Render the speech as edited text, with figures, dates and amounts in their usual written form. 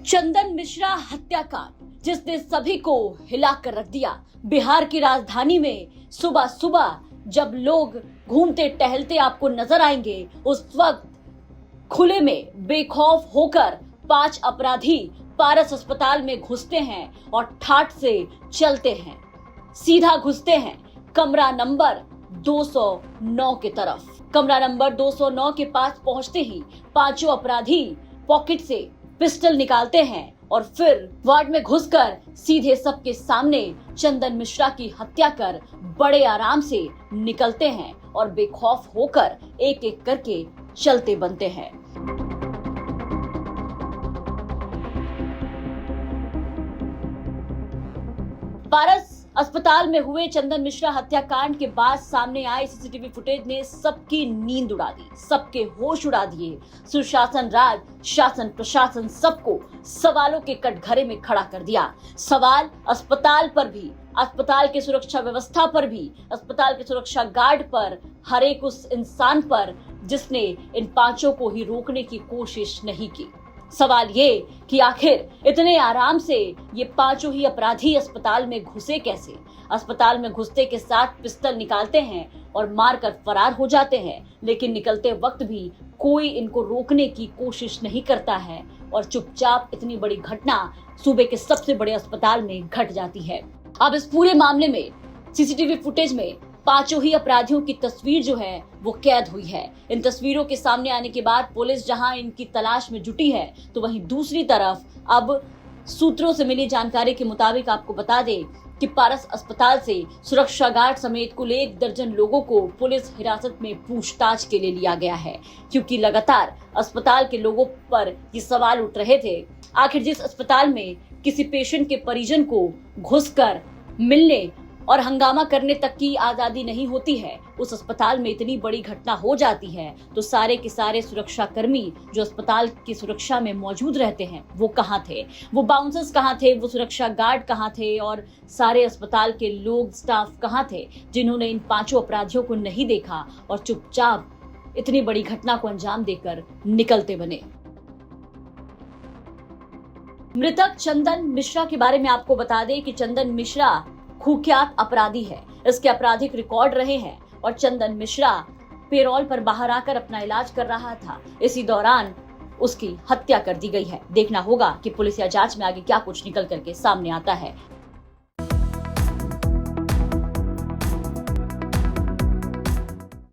चंदन मिश्रा हत्याकांड जिसने सभी को हिलाकर रख दिया। बिहार की राजधानी में सुबह सुबह जब लोग घूमते टहलते आपको नजर आएंगे, उस वक्त खुले में बेखौफ होकर 5 अपराधी पारस अस्पताल में घुसते हैं और ठाठ से चलते हैं। सीधा घुसते हैं कमरा नंबर 209 की तरफ। कमरा नंबर 209 के पास पहुंचते ही पांचों अपराधी पॉकेट से पिस्टल निकालते हैं और फिर वार्ड में घुसकर सीधे सबके सामने चंदन मिश्रा की हत्या कर बड़े आराम से निकलते हैं और बेखौफ होकर एक एक करके चलते बनते हैं। पारस अस्पताल में हुए चंदन मिश्रा हत्याकांड के बाद सामने आए सीसीटीवी फुटेज ने सबकी नींद उड़ा दी, सबके होश उड़ा दिए। सुशासन राज, शासन प्रशासन सबको सवालों के कटघरे में खड़ा कर दिया। सवाल अस्पताल पर भी, अस्पताल की सुरक्षा व्यवस्था पर भी, अस्पताल के सुरक्षा गार्ड पर, हर एक उस इंसान पर जिसने इन पांचों को ही रोकने की कोशिश नहीं की। सवाल ये कि आखिर इतने आराम से ये पांचों ही अपराधी अस्पताल में घुसे कैसे? अस्पताल में घुसते के साथ पिस्टल निकालते हैं और मारकर फरार हो जाते हैं, लेकिन निकलते वक्त भी कोई इनको रोकने की कोशिश नहीं करता है और चुपचाप इतनी बड़ी घटना सूबे के सबसे बड़े अस्पताल में घट जाती है। अब इस पूरे मामले में सीसीटीवी फुटेज में पांचों ही अपराधियों की तस्वीर जो है वो कैद हुई है। इन तस्वीरों के सामने आने के बाद पुलिस जहां इनकी तलाश में जुटी है, तो वहीं दूसरी तरफ अब सूत्रों से मिली जानकारी के मुताबिक आपको बता दें कि पारस अस्पताल से सुरक्षा गार्ड समेत कुल 1 दर्जन लोगों को पुलिस हिरासत में पूछताछ के लिए लिया गया है, क्योंकि लगातार अस्पताल के लोगों पर ये सवाल उठ रहे थे। आखिर जिस अस्पताल में किसी पेशेंट के परिजन को घुसकर मिलने और हंगामा करने तक की आजादी नहीं होती है, उस अस्पताल में इतनी बड़ी घटना हो जाती है, तो सारे के सारे सुरक्षा कर्मी जो अस्पताल की सुरक्षा में मौजूद रहते हैं वो कहाँ थे? वो बाउंसर्स कहाँ थे? वो सुरक्षा गार्ड कहाँ थे? और सारे अस्पताल के लोग, स्टाफ कहाँ थे जिन्होंने इन पांचों अपराधियों को नहीं देखा और चुपचाप इतनी बड़ी घटना को अंजाम देकर निकलते बने? मृतक चंदन मिश्रा के बारे में आपको बता दें कि चंदन मिश्रा कुख्यात अपराधी है। इसके आपराधिक रिकॉर्ड रहे हैं और चंदन मिश्रा पेरोल पर बाहर आकर अपना इलाज कर रहा था। इसी दौरान उसकी हत्या कर दी गई है। देखना होगा कि पुलिस या जांच में आगे क्या कुछ निकल करके सामने आता है।